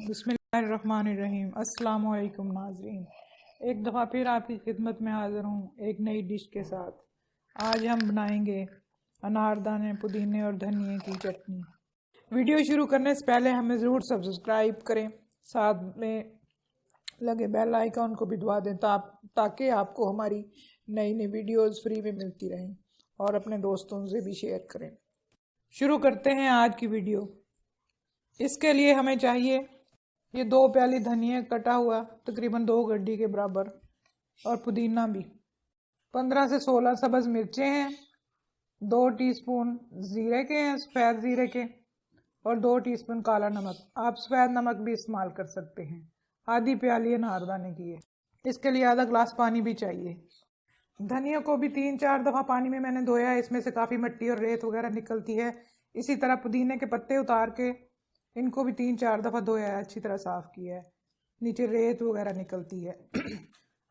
बिस्मिल्लाहिर्रहमानिर्रहीम। अस्सलाम वालेकुम नाज़रीन, एक दफ़ा फिर आपकी खिदमत में हाज़िर हूँ एक नई डिश के साथ। आज हम बनाएंगे अनारदाने, पुदीने और धनिए की चटनी। वीडियो शुरू करने से पहले हमें ज़रूर सब्सक्राइब करें, साथ में लगे बेल आइकॉन को भी दबा दें ताकि आपको हमारी नई नई वीडियोज़ फ्री में मिलती रहें और अपने दोस्तों से भी शेयर करें। शुरू करते हैं आज की वीडियो। इसके लिए हमें चाहिए ये 2 प्याली धनिया कटा हुआ, तकरीबन 2 गड्डी के बराबर, और पुदीना भी। 15 से 16 सब्ज़ मिर्चें हैं, 2 टीस्पून ज़ीरे के हैं, सफ़ेद ज़ीरे के, और 2 टीस्पून काला नमक। आप सफ़ेद नमक भी इस्तेमाल कर सकते हैं। आधी प्याली अनारदाने की है। इसके लिए आधा गिलास पानी भी चाहिए। धनिया को भी 3-4 दफ़ा पानी में मैंने धोया है, इसमें से काफ़ी मिट्टी और रेत वगैरह निकलती है। इसी तरह पुदीने के पत्ते उतार के इनको भी 3-4 दफ़ा धोया है, अच्छी तरह साफ़ किया है, नीचे रेत वगैरह निकलती है।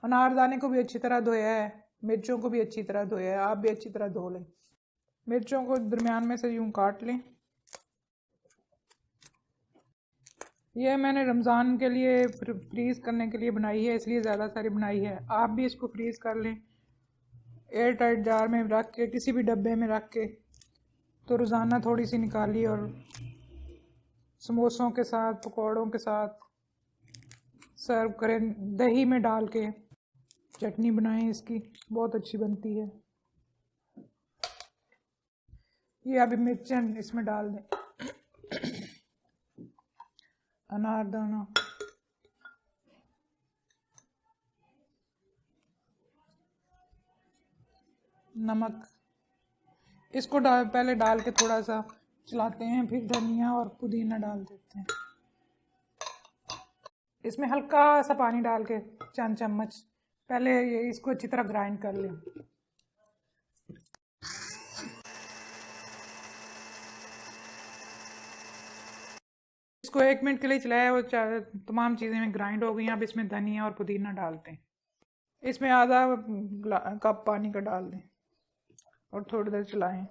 अनारदाने को भी अच्छी तरह धोया है, मिर्चों को भी अच्छी तरह धोया है, आप भी अच्छी तरह धो लें। मिर्चों को दरमियान में से यूं काट लें। यह मैंने रमज़ान के लिए फ्रीज़ करने के लिए बनाई है, इसलिए ज़्यादा सारी बनाई है। आप भी इसको फ्रीज़ कर लें, एयर टाइट जार में रख के, किसी भी डब्बे में रख के। तो रोज़ाना थोड़ी सी निकाली और समोसों के साथ, पकौड़ों के साथ सर्व करें। दही में डाल के चटनी बनाएं, इसकी बहुत अच्छी बनती है। ये अभी मिर्चें इसमें डाल दें, अनारदाना, नमक। इसको पहले डाल के थोड़ा सा चलाते हैं, फिर धनिया और पुदीना डाल देते हैं। इसमें हल्का सा पानी डाल के चंद चम्मच पहले इसको अच्छी तरह ग्राइंड कर लें। इसको 1 मिनट के लिए चलाया, वो तमाम चीज़ें में ग्राइंड हो गई। अब इसमें धनिया और पुदीना डालते हैं। इसमें आधा कप पानी का डाल दें और थोड़ी देर चलाएं।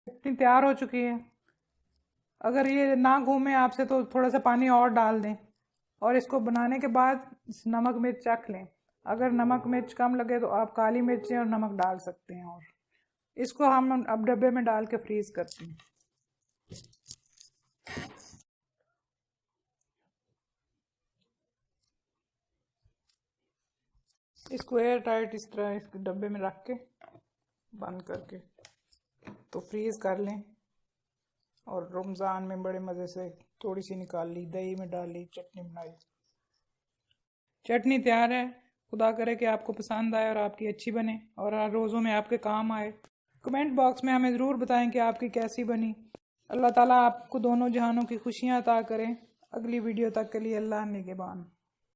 चटनी तैयार हो चुकी है। अगर ये ना घूमे आपसे तो थोड़ा सा पानी और डाल दें, और इसको बनाने के बाद नमक मिर्च चख लें। अगर नमक मिर्च कम लगे तो आप काली मिर्चें और नमक डाल सकते हैं। और इसको हम अब डब्बे में डाल के फ्रीज करते हैं। इसको एयर टाइट इस तरह इस डब्बे में रख के बंद करके तो फ्रीज कर लें। और रमज़ान में बड़े मज़े से थोड़ी सी निकाल ली, दही में डाली, चटनी बनाई। चटनी तैयार है। खुदा करे कि आपको पसंद आए और आपकी अच्छी बने और हर रोज़ों में आपके काम आए। कमेंट बॉक्स में हमें ज़रूर बताएं कि आपकी कैसी बनी। अल्लाह ताला आपको दोनों जहानों की खुशियाँ अता करें। अगली वीडियो तक के लिए अल्लाह निगहबान।